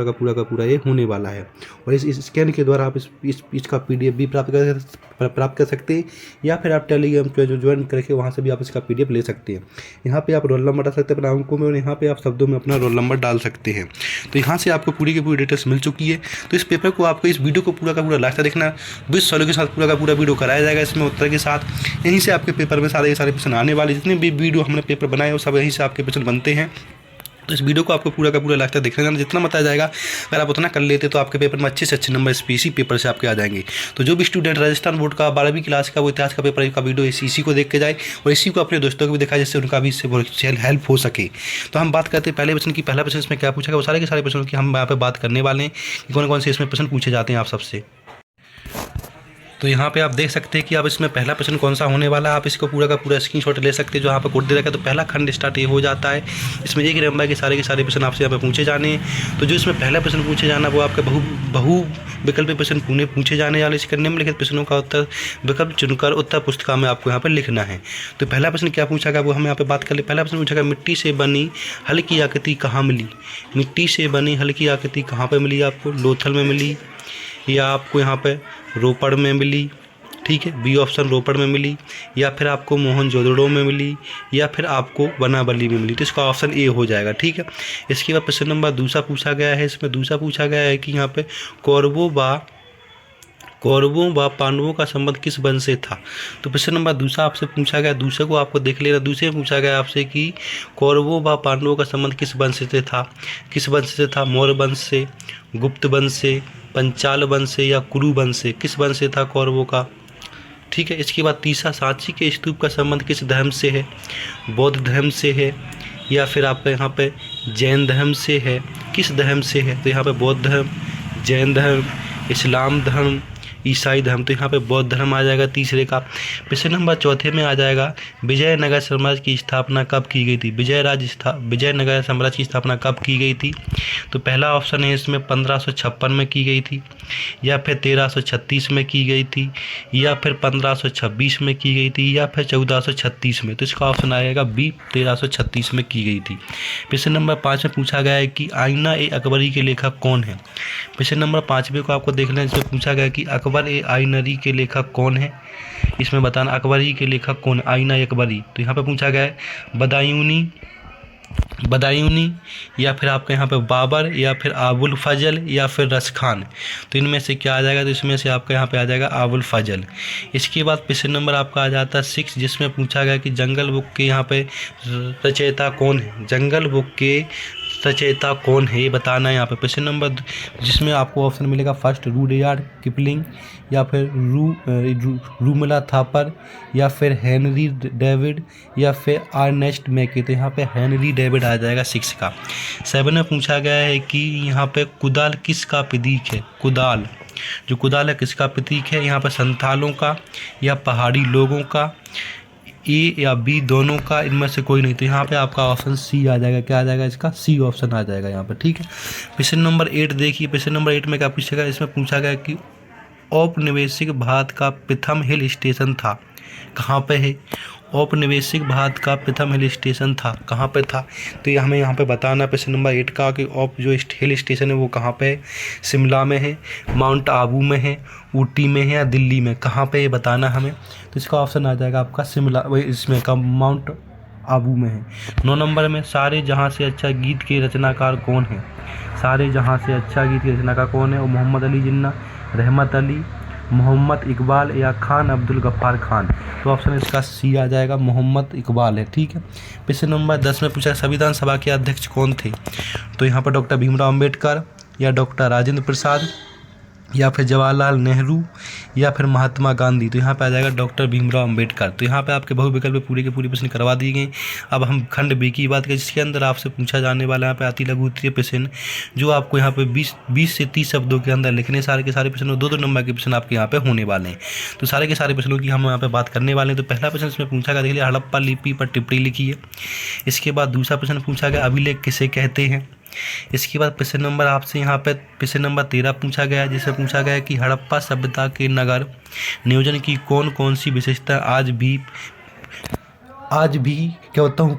का पूरा ये होने वाला है। और इस स्कैन के द्वारा आप इसका PDF भी प्राप्त कर सकते हैं, या फिर आप टेलीग्राम पे जो ज्वाइन करके वहाँ से भी आप इसका PDF ले सकते हैं। यहाँ पे आप रोल नंबर डाल सकते हैं अपने अंकों में, और यहाँ पे आप शब्दों में अपना रोल नंबर डाल सकते हैं। तो यहाँ से आपको पूरी की पूरी डिटेल्स मिल चुकी है। तो इस पेपर को आपको, इस वीडियो को पूरा का पूरा लास्ट तक देखना, 20 सवालों के साथ पूरा का पूरा वीडियो कराया जाएगा इसमें उत्तर के साथ। यहीं से आपके पेपर में सारे के सारे क्वेश्चन आने वाले, जितने भी वीडियो हमने पेपर बनाए वो सब यहीं से आपके क्वेश्चन बनते हैं। तो इस वीडियो को आपको पूरा का पूरा लास्ट तक देखना, जितना बताया जाएगा अगर आप उतना कर लेते तो आपके पेपर में अच्छे से अच्छे नंबर इसी पेपर से आपके आ जाएंगे। तो जो भी स्टूडेंट राजस्थान बोर्ड का 12वीं क्लास का वो इतिहास का पेपर का वीडियो इसी को देख के जाए, और इसी को अपने दोस्तों को भी दिखाए, जिससे उनका भी इससे हेल्प हो सके। तो हम बात करते हैं पहले प्रश्न की। पहला प्रश्न इसमें क्या पूछा गया, वो सारे के सारे प्रश्नों की हम यहाँ पर बात करने वाले हैं कि कौन कौन से इसमें प्रश्न पूछे जाते हैं आप सबसे। तो यहाँ पे आप देख सकते हैं कि आप इसमें पहला प्रश्न कौन सा होने वाला है, आप इसको पूरा का पूरा स्क्रीनशॉट ले सकते हैं जो यहाँ पर कोड दे रखा है। तो पहला खंड स्टार्ट ये हो जाता है। इसमें एक नंबर के सारे प्रश्न आपसे यहाँ पे पूछे जाने हैं। तो जो इसमें पहला प्रश्न पूछे जाना वो आपके बहु विकल्प प्रश्न पूछे जाने वाले। इसके निम्नलिखित प्रश्नों का उत्तर विकल्प चुनकर उत्तर पुस्तिका में आपको यहाँ पर लिखना है। तो पहला प्रश्न क्या पूछा गया वो हम यहाँ पे बात कर ले। पहला प्रश्न पूछा गया, मिट्टी से बनी हल्की आकृति कहाँ मिली। मिट्टी से बनी हल्की आकृति कहाँ पर मिली आपको, लोथल में मिली, या आपको यहाँ पे रोपड़ में मिली, ठीक है, बी ऑप्शन रोपड़ में मिली, या फिर आपको मोहनजोदड़ो में मिली, या फिर आपको बनावली में मिली। तो इसका ऑप्शन ए हो जाएगा, ठीक है। इसके बाद प्रश्न नंबर दूसरा पूछा गया है। इसमें दूसरा पूछा गया है कि यहाँ पे कौरवों व पांडवों का संबंध किस वंश से था। तो प्रश्न नंबर दूसरा आपसे पूछा गया, दूसरे को आपको देख लेना। दूसरे में पूछा गया आपसे कि कौरवों व पांडवों का संबंध किस वंश से था। किस वंश से था, मौर्य वंश से, गुप्त वंश से, पंचाल वंश से, या कुरु वंश से। किस वंश से था कौरवों का, ठीक है। इसके बाद तीसरा, सांची के स्तूप का संबंध किस धर्म से है, बौद्ध धर्म से है, या फिर आपका यहाँ पे जैन धर्म से है। किस धर्म से है, तो यहाँ पे बौद्ध धर्म, जैन धर्म, इस्लाम धर्म, ईसाई धर्म। तो यहाँ पे बौद्ध धर्म आ जाएगा तीसरे का। प्रश्न नंबर चौथे में आ जाएगा, विजयनगर साम्राज्य की स्थापना कब की गई थी। विजयनगर साम्राज्य की स्थापना कब की गई थी। तो पहला ऑप्शन है इसमें 1556 में की गई थी, या फिर 1336 में की गई थी, या फिर 1526 में की गई थी, या फिर 1436 में। तो इसका ऑप्शन आएगा बी, 1336 में की गई थी। प्रश्न नंबर 5 में पूछा गया है कि आईना ए अकबरी के लेखक कौन है। प्रश्न नंबर 5 को आपको देखना है। इसमें पूछा गया कि अकबर ए आइनरी के लेखक कौन है। इसमें बताना अकबरी के लेखक कौन है, आईना ए अकबरी। तो यहाँ पे पूछा गया है बदायूनी, या फिर आपके यहाँ पे बाबर, या फिर आबुल फजल, या फिर रसखान। तो इनमें से क्या आ जाएगा, तो इसमें से आपका यहाँ पे आ जाएगा आबुल फजल। इसके बाद प्रश्न नंबर आपका आ जाता है 6, जिसमें पूछा गया कि जंगल बुक के यहाँ पे रचयिता कौन है। जंगल बुक के रचयिता कौन है ये बताना है यहाँ पे। प्रश्न नंबर जिसमें आपको ऑप्शन मिलेगा फर्स्ट रुडयार्ड किपलिंग, या फिर रूमला थापर, या फिर हेनरी डेविड, या फिर अर्नेस्ट मैके। तो यहाँ पे हेनरी डेविड आ जाएगा 6 का। 7 में पूछा गया है कि यहाँ पे कुदाल किसका प्रतीक है। कुदाल, जो कुदाल है किसका प्रतीक है, यहाँ पर संथालों का, या पहाड़ी लोगों का, ए या बी दोनों का, इनमें से कोई नहीं। तो यहाँ पे आपका ऑप्शन सी आ जाएगा। क्या आ जाएगा, इसका सी ऑप्शन आ जाएगा यहाँ पे, ठीक है। प्रश्न नंबर 8 देखिए। प्रश्न नंबर 8 में क्या पूछेगा, इसमें पूछा गया कि औपनिवेशिक भारत का प्रथम हिल स्टेशन था, कहाँ पे है। औपनिवेशिक भारत का प्रथम हिल स्टेशन था, कहाँ पे था। तो ये हमें यहाँ पे बताना प्रश्न नंबर 8 का कि जो हिल स्टेशन है वो कहाँ पे है। शिमला में है, माउंट आबू में है, ऊटी में है, या दिल्ली में, कहाँ पे ये बताना हमें। तो इसका ऑप्शन आ जाएगा आपका शिमला, वही इसमें का माउंट आबू में है। 9 नंबर में सारे जहाँ से अच्छा गीत के रचनाकार कौन है। सारे जहाँ से अच्छा गीत के रचनाकार कौन है, और मोहम्मद अली जिन्ना, रहमत अली, मोहम्मद इकबाल, या खान अब्दुल गफ्फार खान। तो ऑप्शन इसका सी आ जाएगा, मोहम्मद इकबाल है, ठीक है। प्रश्न नंबर 10 में पूछा संविधान सभा के अध्यक्ष कौन थे। तो यहाँ पर डॉक्टर भीमराव अम्बेडकर, या डॉक्टर राजेंद्र प्रसाद, या फिर जवाहरलाल नेहरू, या फिर महात्मा गांधी। तो यहाँ पे आ जाएगा डॉक्टर भीमराव अम्बेडकर। तो यहाँ पे आपके बहुविकल्प पूरे के पूरे प्रश्न करवा दिए गए। अब हम खंड बी की बात करें, जिसके अंदर आपसे पूछा जाने वाला यहाँ पे अति लघु उत्तरीय प्रश्न, जो आपको यहाँ पे 20 से 30 शब्दों के अंदर लिखने। सारे के सारे प्रश्न 2-2 नंबर के प्रश्न आपके यहाँ पे होने वाले हैं। तो सारे के सारे प्रश्नों की हम यहाँ पे बात करने वाले हैं। तो पहला प्रश्न इसमें पूछा गया, देख लिया, हड़प्पा लिपि पर टिप्पणी लिखी है। इसके बाद दूसरा प्रश्न पूछा गया, अभिलेख किसे कहते हैं। इसके बाद प्रश्न नंबर आपसे यहाँ पे प्रश्न नंबर 13 पूछा गया, जिससे पूछा गया कि हड़प्पा सभ्यता के नगर नियोजन की कौन कौन सी विशेषता आज भी क्या होता हूँ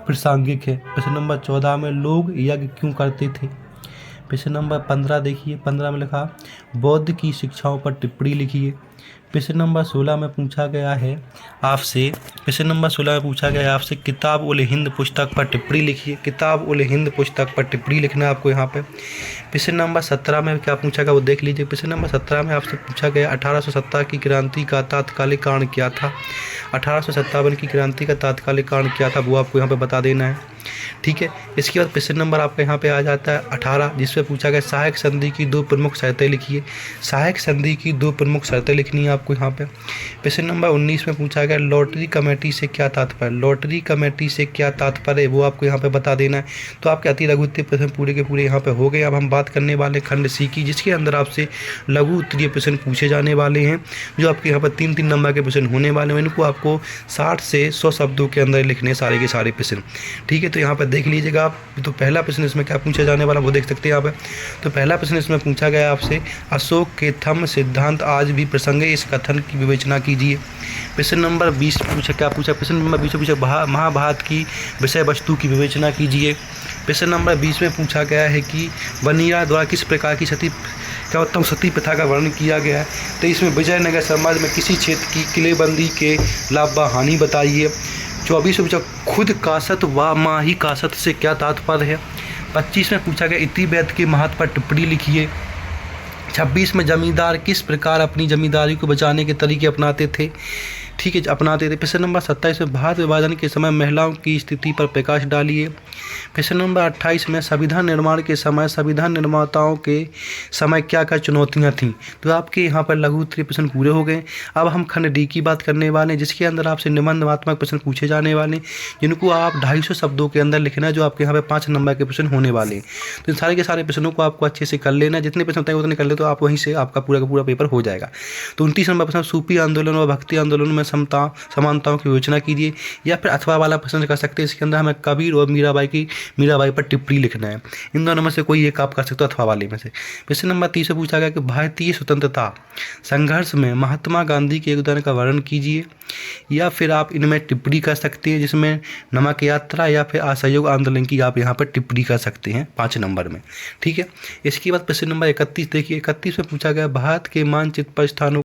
प्रासंगिक है। प्रश्न नंबर 14 में लोग यज्ञ क्यों करते थे। प्रश्न नंबर 15 देखिए, 15 में लिखा बौद्ध की शिक्षाओं पर टिप्पणी लिखिए। प्रश्न नंबर 16 में पूछा गया है आपसे, प्रश्न नंबर 16 में पूछा गया है आपसे किताब उल हिंद पुस्तक पर टिप्पणी लिखिए। किताब उल हिंद पुस्तक पर टिप्पणी लिखना है आपको यहाँ पे। प्रश्न नंबर 17 में क्या पूछा गया वो देख लीजिए। प्रश्न नंबर 17 में आपसे पूछा गया 1857 की क्रांति का तात्कालिक कारण क्या था। 1857 की क्रांति का तात्कालिक कारण क्या था वो आपको यहाँ पे बता देना है, ठीक है। इसके बाद प्रश्न नंबर आपका यहाँ पे आ जाता है 18, जिसमें पूछा गया सहायक संधि की 2 प्रमुख शर्तें लिखिए। सहायक संधि की 2 प्रमुख शर्तें लिखनी है आपको यहाँ पे। प्रश्न नंबर 19 में पूछा गया लॉटरी कमेटी से क्या तात्पर्य। लॉटरी कमेटी से क्या तात्पर्य है वो आपको यहाँ पे बता देना है। तो आपके अति लघु उत्तरीय प्रश्न पूरे के पूरे यहाँ पे हो गए। अब हम बात करने वाले खंड सी की, जिसके अंदर आपसे लघु उत्तरीय प्रश्न पूछे जाने वाले हैं, जो आपके यहाँ पर 3-3 नंबर के प्रश्न होने वाले हैं। इनको आपको 60 से 100 शब्दों के अंदर लिखने सारे के सारे प्रश्न, ठीक है। तो यहाँ पर देख लीजिएगा आप। तो पहला प्रश्न इसमें क्या पूछा जाने वाला वो देख सकते हैं यहाँ पे। तो पहला प्रश्न इसमें पूछा गया आपसे अशोक के थंब सिद्धांत आज भी प्रसंग है, इस कथन की विवेचना कीजिए। प्रश्न नंबर 20 पूछा, क्या पूछा प्रश्न नंबर 20 पूछा महाभारत की विषय वस्तु की विवेचना कीजिए। प्रश्न नंबर 20 में पूछा गया है कि बनिया द्वारा किस प्रकार की सती प्रथा का वर्णन किया गया है। तो इसमें विजयनगर समाज में किसी क्षेत्र की किलेबंदी के लाभ व हानि बताइए। 24 में पूछा खुद कासत व माही कासत से क्या तात्पर्य है। 25 में पूछा गया इतिवैध के महत्व पर टिप्पणी लिखिए। 26 में जमींदार किस प्रकार अपनी जमींदारी को बचाने के तरीके अपनाते थे, ठीक है, अपनाते थे। प्रश्न नंबर 27 में भारत विभाजन के समय महिलाओं की स्थिति पर प्रकाश डालिए। प्रश्न नंबर 28 में संविधान निर्माण के समय संविधान निर्माताओं के समय क्या क्या चुनौतियां थीं। तो आपके यहाँ पर लघु उत्तरीय प्रश्न पूरे हो गए। अब हम खंड डी की बात करने वाले हैं, जिसके अंदर आपसे निबंधात्मक प्रश्न पूछे जाने वाले हैं, जिनको आप 250 शब्दों के अंदर लिखना है, जो आपके यहाँ पे 5 नंबर के प्रश्न होने वाले हैं। तो इन सारे के सारे प्रश्नों को आपको अच्छे से कर लेना है। जितने प्रश्न होते हैं उतने कर ले तो आप वहीं से आपका पूरा का पूरा पेपर हो जाएगा। तो 29 नंबर प्रश्न सूफी आंदोलन व भक्ति आंदोलन में समानताओं की विवेचना कीजिए, या फिर अथवा वाला प्रश्न कर सकते हैं। इसके अंदर हमें कबीर और मीराबाई पर टिप्पणी लिखना है। इन दोनों में से कोई एक आप कर सकते हो अथवा वाले में से। प्रश्न नंबर 30 से पूछा गया कि भारतीय स्वतंत्रता संघर्ष में महात्मा गांधी के योगदान का वर्णन कीजिए, या फिर आप इनमें टिप्पणी कर सकते हैं, जिसमें नमक यात्रा या फिर असहयोग आंदोलन की आप यहाँ पर टिप्पणी कर सकते हैं 5 नंबर में, ठीक है। इसके बाद प्रश्न नंबर 31 देखिए। 31 में पूछा गया भारत के मानचित्र पर स्थानों